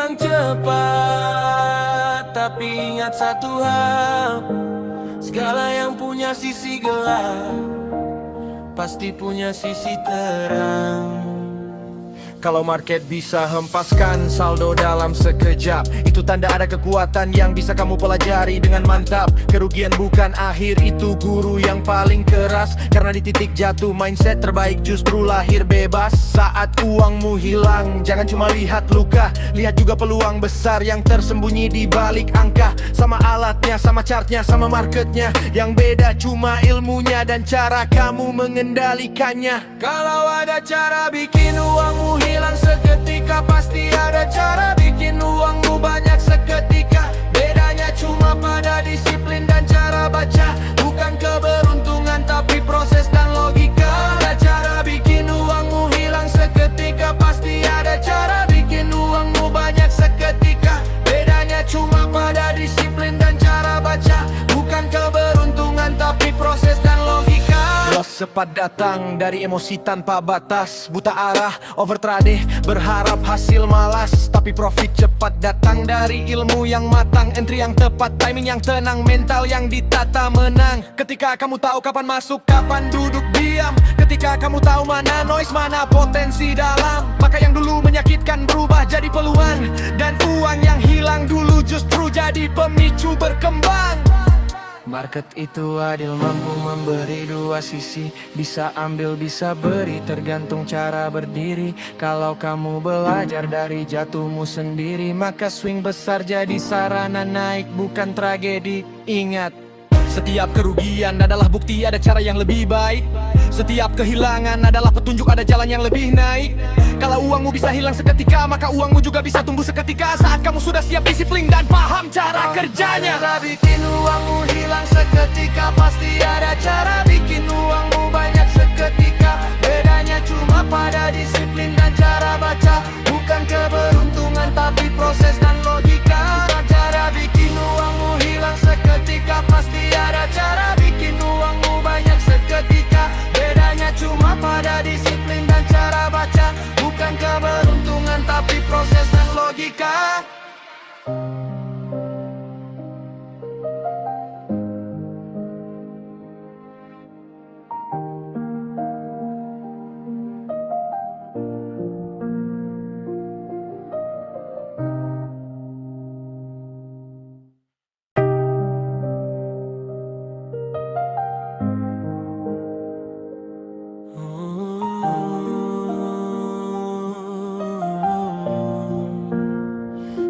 hilang cepat. Tapi ingat satu hal, segala yang punya sisi gelap pasti punya sisi terang. Kalau market bisa hempaskan saldo dalam sekejap, itu tanda ada kekuatan yang bisa kamu pelajari dengan mantap. Kerugian bukan akhir, itu guru yang paling keras. Karena di titik jatuh mindset terbaik justru lahir bebas. Saat uangmu hilang, jangan cuma lihat luka, lihat juga peluang besar yang tersembunyi di balik angka. Sama alatnya, sama chartnya, sama marketnya, yang beda cuma ilmunya dan cara kamu mengendalikannya. Kalau ada cara bikin uangmu hilang seketika, pasti ada cara bikin uangmu banyak seketika. Bedanya cuma pada disiplin dan cara baca, bukan keberuntungan tapi proses dan logika. Ada cara bikin uangmu hilang seketika, pasti ada cara bikin uangmu banyak seketika. Bedanya cuma pada disiplin dan cara baca, bukan keberuntungan tapi proses dan logika. Loss cepat datang dari emosi tanpa batas, buta arah, overtrade, berharap hasil malas. Tapi profit cepat datang dari ilmu yang matang, entry yang tepat, timing yang tenang, mental yang ditata menang. Ketika kamu tahu kapan masuk, kapan duduk diam, ketika kamu tahu mana noise, mana potensi dalam, maka yang dulu menyakitkan berubah jadi peluang, dan uang yang hilang dulu justru jadi pemicu berkembang. Market itu adil, mampu memberi dua sisi, bisa ambil bisa beri, tergantung cara berdiri. Kalau kamu belajar dari jatuhmu sendiri, maka swing besar jadi sarana naik, bukan tragedi. Ingat, setiap kerugian adalah bukti ada cara yang lebih baik. Setiap kehilangan adalah petunjuk ada jalan yang lebih naik. Kalau uangmu bisa hilang seketika, maka uangmu juga bisa tumbuh seketika, saat kamu sudah siap disiplin dan paham cara kerjanya. Cara bikin uangmu hilang seketika, pasti ada cara bikin uangmu banyak seketika. Bedanya cuma pada disiplin dan cara baca, bukan keberuntungan tapi proses dan logika. Cara bikin uangmu hilang seketika, pasti ada cara bikin uangmu banyak seketika. Bedanya cuma pada disiplin dan cara baca, bukan keberuntungan tapi proses dan logika.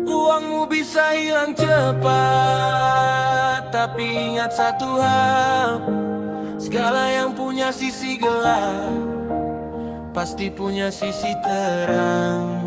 Uangmu bisa hilang cepat, tapi ingat satu hal, segala yang punya sisi gelap pasti punya sisi terang.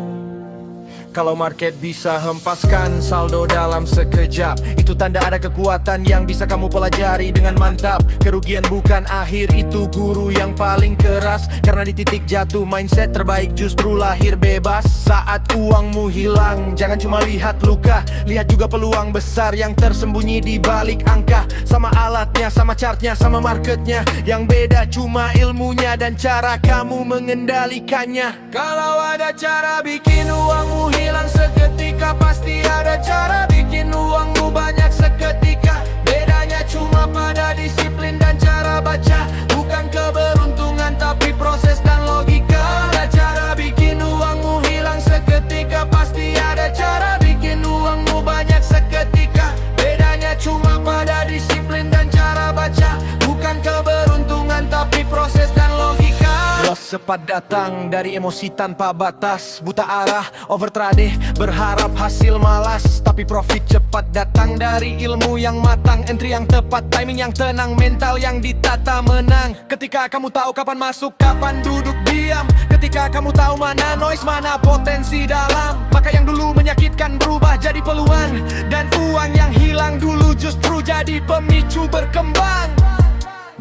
Kalau market bisa hempaskan saldo dalam sekejap, itu tanda ada kekuatan yang bisa kamu pelajari dengan mantap. Kerugian bukan akhir, itu guru yang paling keras. Karena di titik jatuh mindset terbaik justru lahir bebas. Saat uangmu hilang, jangan cuma lihat luka, lihat juga peluang besar yang tersembunyi di balik angka. Sama alatnya, sama chartnya, sama marketnya, yang beda cuma ilmunya dan cara kamu mengendalikannya. Kalau ada cara bikin uangmu hilang seketika, pasti ada cara bikin uangmu banyak seketika. Bedanya cuma pada disiplin dan cara baca, bukan keberuntungan tapi proses dan logika. Ada cara bikin uangmu hilang seketika, pasti ada cara bikin uangmu banyak seketika. Bedanya cuma pada disiplin dan cara baca, bukan keberuntungan tapi proses dan logika. Loss cepat datang dari emosi tanpa batas, buta arah, overtrade, berharap hasil malas. Tapi profit cepat datang dari ilmu yang matang, entry yang tepat, timing yang tenang, mental yang ditata menang. Ketika kamu tahu kapan masuk, kapan duduk diam, ketika kamu tahu mana noise, mana potensi dalam, maka yang dulu menyakitkan berubah jadi peluang, dan uang yang hilang dulu justru jadi pemicu berkembang.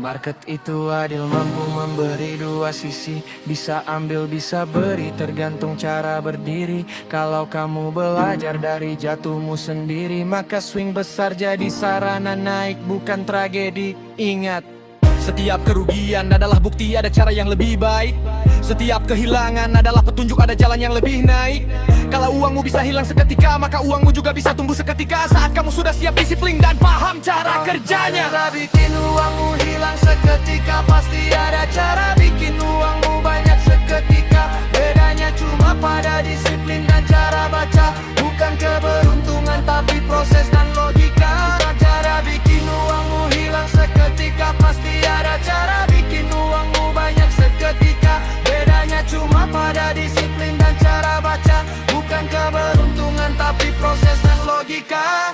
Market itu adil, mampu memberi dua sisi, bisa ambil bisa beri, tergantung cara berdiri. Kalau kamu belajar dari jatuhmu sendiri, maka swing besar jadi sarana naik, bukan tragedi. Ingat, Setiap kerugian adalah bukti ada cara yang lebih baik. Setiap kehilangan adalah petunjuk ada jalan yang lebih naik. Kalau uangmu bisa hilang seketika, maka uangmu juga bisa tumbuh seketika. Saat kamu sudah siap disiplin dan paham cara kerjanya. Cara bikin uangmu hilang seketika, pasti ada cara bikin uangmu banyak seketika. Bedanya cuma pada disiplin dan cara baca, bukan keberuntungan tapi proses dan logika. Cara bikin uangmu hilang seketika, pasti ada cara bikin uangmu banyak seketika. Bedanya cuma pada disiplin dan cara baca, bukan keberuntungan tapi proses dan logika.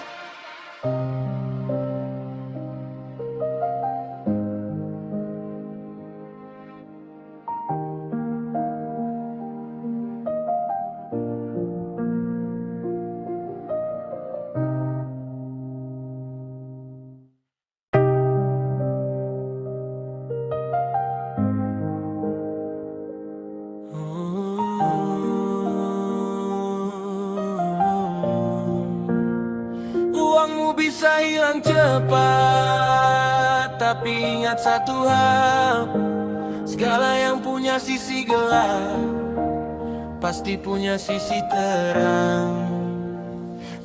Uangmu bisa hilang cepat, tapi ingat satu hal, segala yang punya sisi gelap pasti punya sisi terang.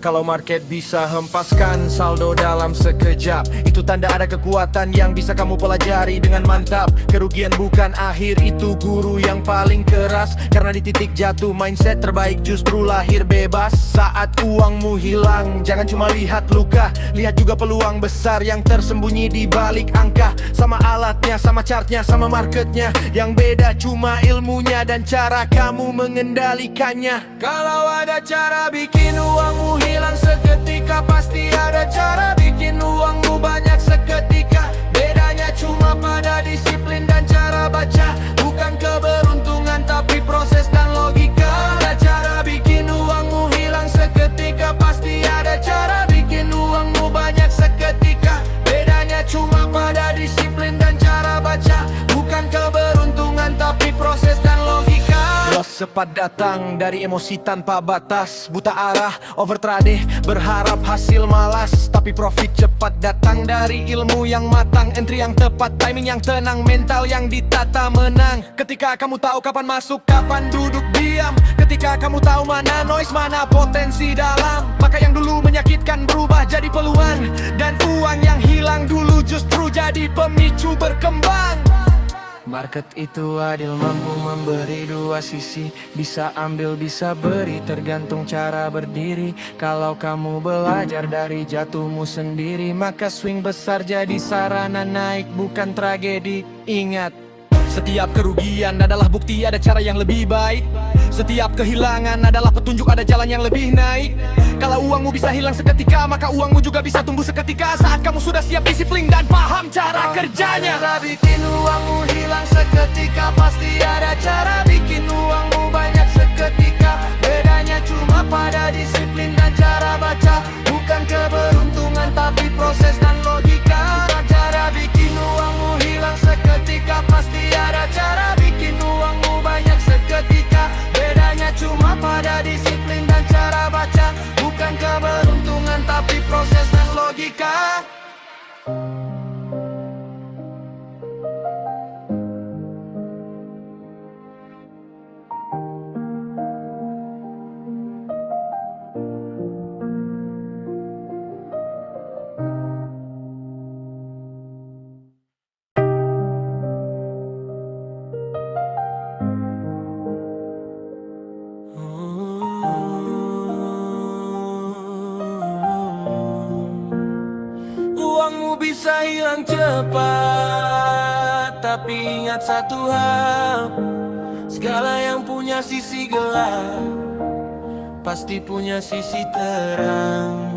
Kalau market bisa hempaskan saldo dalam sekejap, itu tanda ada kekuatan yang bisa kamu pelajari dengan mantap. Kerugian bukan akhir, itu guru yang paling keras. Karena di titik jatuh mindset terbaik justru lahir bebas. Saat uangmu hilang, jangan cuma lihat luka, lihat juga peluang besar yang tersembunyi di balik angka. Sama alatnya, sama chartnya, sama marketnya, yang beda cuma ilmunya dan cara kamu mengendalikannya. Kalau ada cara bikin uangmu hilang seketika, pasti ada cara bikin uangmu banyak seketika. Bedanya cuma pada disiplin dan cara baca, bukan keberuntungan tapi proses dan logika. Ada cara bikin uangmu hilang seketika, pasti ada cara bikin uangmu banyak seketika. Bedanya cuma pada disiplin dan cara baca, bukan keberuntungan tapi proses dan logika. Loss cepat datang dari emosi tanpa batas, buta arah, overtrade, berharap hasil malas. Tapi profit cepat datang dari ilmu yang matang, entry yang tepat, timing yang tenang, mental yang ditata menang. Ketika kamu tahu kapan masuk, kapan duduk diam, ketika kamu tahu mana noise, mana potensi dalam, maka yang dulu menyakitkan berubah jadi peluang, dan uang yang hilang dulu justru jadi pemicu berkembang. Market itu adil, mampu memberi dua sisi, bisa ambil bisa beri, tergantung cara berdiri. Kalau kamu belajar dari jatuhmu sendiri, maka swing besar jadi sarana naik, bukan tragedi. Ingat, setiap kerugian adalah bukti ada cara yang lebih baik. Setiap kehilangan adalah petunjuk ada jalan yang lebih naik. Kalau uangmu bisa hilang seketika, maka uangmu juga bisa tumbuh seketika. Saat kamu sudah siap disiplin dan paham cara kerjanya. Cara bikin uangmu hilang seketika, pasti ada cara bikin uangmu banyak seketika. Bedanya cuma pada disiplin dan cara baca, bukan keberuntungan tapi proses dan logika. Cara bikin uangmu hilang seketika, pasti ada cara bikin uangmu banyak seketika. Bedanya cuma pada disiplin dan cara baca, bukan keberuntungan tapi proses dan logika. Uangmu bisa hilang cepat, tapi ingat satu hal, segala yang punya sisi gelap pasti punya sisi terang.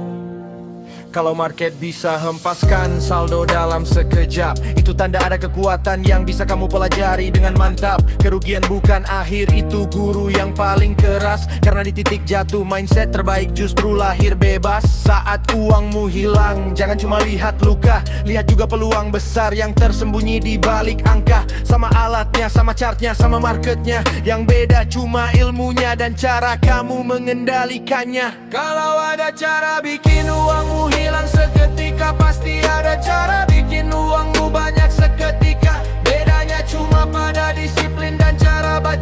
Kalau market bisa hempaskan saldo dalam sekejap, itu tanda ada kekuatan yang bisa kamu pelajari dengan mantap. Kerugian bukan akhir, itu guru yang paling keras. Karena di titik jatuh mindset terbaik justru lahir bebas. Saat uangmu hilang, jangan cuma lihat luka, lihat juga peluang besar yang tersembunyi di balik angka. Sama alatnya, sama chartnya, sama marketnya, yang beda cuma ilmunya dan cara kamu mengendalikannya. Kalau ada cara bikin uangmu hilang seketika, pasti ada cara bikin uangmu banyak seketika.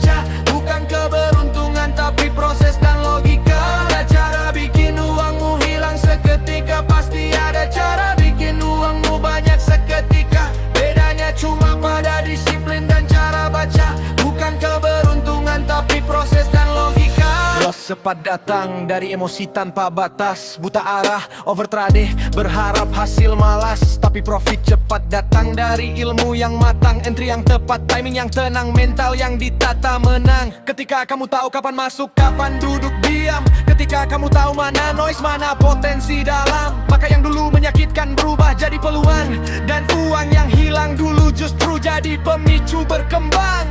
baca. Bukan keberuntungan tapi proses dan logika. Ada cara bikin uangmu hilang seketika, pasti ada cara bikin uangmu banyak seketika. Bedanya cuma pada disiplin dan cara baca. Bukan keberuntungan tapi proses dan logika. Loss cepat datang dari emosi tanpa batas. Buta arah, overtrade, berharap hasil malas. Tapi profit cepat datang dari ilmu yang matang. Entry yang tepat, timing yang tenang, mental yang ditata menang. Ketika kamu tahu kapan masuk, kapan duduk diam. Ketika kamu tahu mana noise, mana potensi dalam. Maka yang dulu menyakitkan berubah jadi peluang. Dan uang yang hilang dulu justru jadi pemicu berkembang.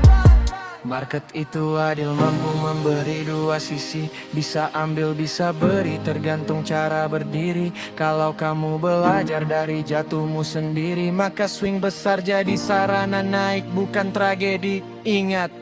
Market itu adil, mampu memberi dua sisi. Bisa ambil, bisa beri, tergantung cara berdiri. Kalau kamu belajar dari jatuhmu sendiri, maka swing besar jadi sarana naik, bukan tragedi. Ingat,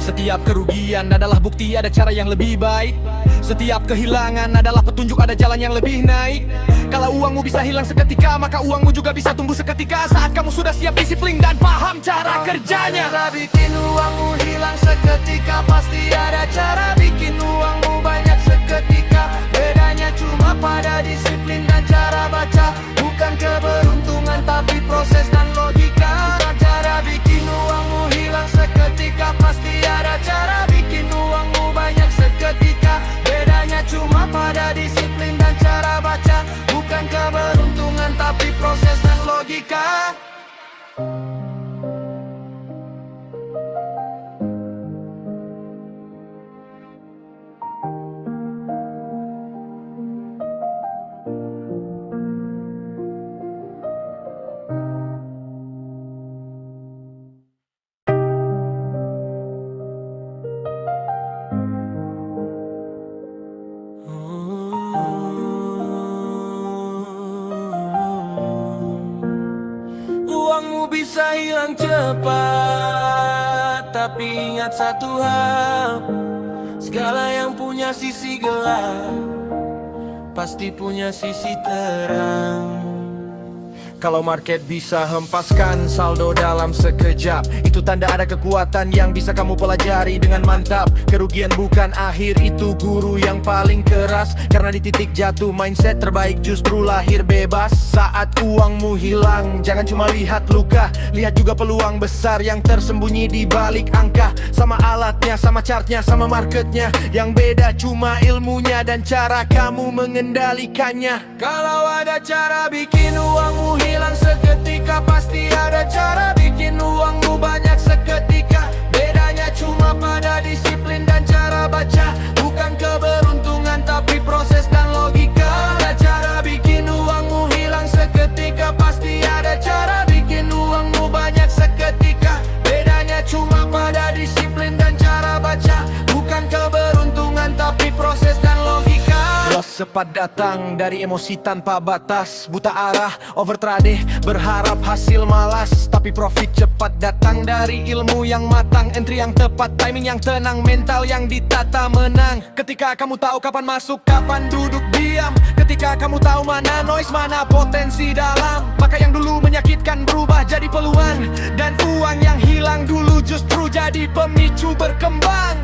setiap kerugian adalah bukti ada cara yang lebih baik. Setiap kehilangan adalah petunjuk ada jalan yang lebih naik. Kalau uangmu bisa hilang seketika, maka uangmu juga bisa tumbuh seketika. Saat kamu sudah siap disiplin dan paham cara kerjanya. Cara bikin uangmu hilang seketika, pasti ada cara bikin uangmu banyak seketika. Bedanya cuma pada disiplin dan cara baca. Bukan keberuntungan tapi proses dan logika. Cara bikin uangmu hilang seketika, pasti ada cara bikin uangmu banyak seketika. Bedanya cuma pada disiplin dan cara baca. Bukan keberuntungan tapi proses dan logika. Uangmu bisa hilang cepat, tapi ingat satu hal, segala yang punya sisi gelap pasti punya sisi terang. Kalau market bisa hempaskan saldo dalam sekejap, itu tanda ada kekuatan yang bisa kamu pelajari dengan mantap. Kerugian bukan akhir, itu guru yang paling keras. Karena di titik jatuh mindset terbaik justru lahir bebas. Saat uangmu hilang, jangan cuma lihat luka, lihat juga peluang besar yang tersembunyi di balik angka. Sama alatnya, sama chartnya, sama marketnya. Yang beda cuma ilmunya dan cara kamu mengendalikannya. Kalau ada cara bikin uangmu hilang seketika, pasti ada cara bikin uangmu banyak seketika. Bedanya cuma pada disiplin dan cara baca. Bukan keberuntungan tapi proses dan logika. Ada cara bikin uangmu hilang seketika, pasti ada cara bikin uangmu banyak seketika. Bedanya cuma pada disiplin dan cara baca. Bukan keberuntungan tapi proses dan logika. Loss cepat datang dari emosi tanpa batas. Buta arah, overtrade, berharap hasil malas. Tapi profit cepat datang dari ilmu yang matang. Entry yang tepat, timing yang tenang, mental yang ditata menang. Ketika kamu tahu kapan masuk, kapan duduk diam. Ketika kamu tahu mana noise, mana potensi dalam. Maka yang dulu menyakitkan berubah jadi peluang. Dan uang yang hilang dulu justru jadi pemicu berkembang.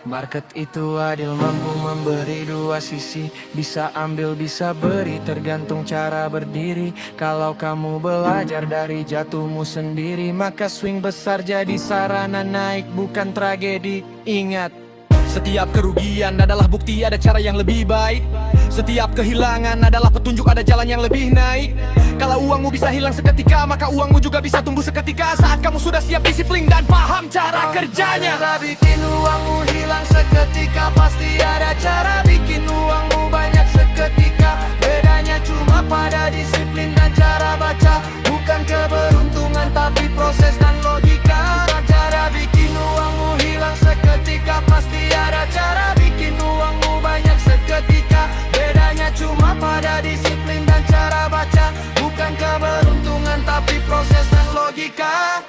Market itu adil, mampu memberi dua sisi. Bisa ambil, bisa beri, tergantung cara berdiri. Kalau kamu belajar dari jatuhmu sendiri, maka swing besar jadi sarana naik, bukan tragedi. Ingat, setiap kerugian adalah bukti ada cara yang lebih baik. Setiap kehilangan adalah petunjuk ada jalan yang lebih naik. Kalau uangmu bisa hilang seketika, maka uangmu juga bisa tumbuh seketika. Saat kamu sudah siap disiplin dan paham cara kerjanya. Cara bikin uangmu hilang seketika, pasti ada cara bikin uangmu banyak seketika. Bedanya cuma pada disiplin dan cara baca. Bukan keberuntungan tapi proses dan logika. Cara bikin uangmu hilang seketika, pasti ada cara bikin uangmu banyak seketika. Bedanya cuma pada disiplin dan cara baca. Bukan keberuntungan tapi proses dan logika.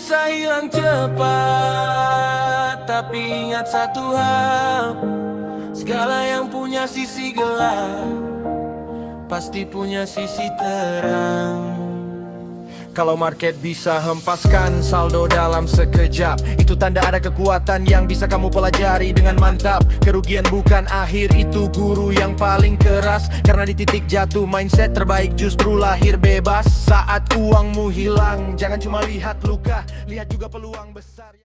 bisa hilang cepat, tapi ingat satu hal, segala yang punya sisi gelap pasti punya sisi terang. Kalau market bisa hempaskan saldo dalam sekejap, itu tanda ada kekuatan yang bisa kamu pelajari dengan mantap. Kerugian bukan akhir, itu guru yang paling keras. Karena di titik jatuh mindset terbaik justru lahir bebas. Saat uangmu hilang, jangan cuma lihat luka, lihat juga peluang besar.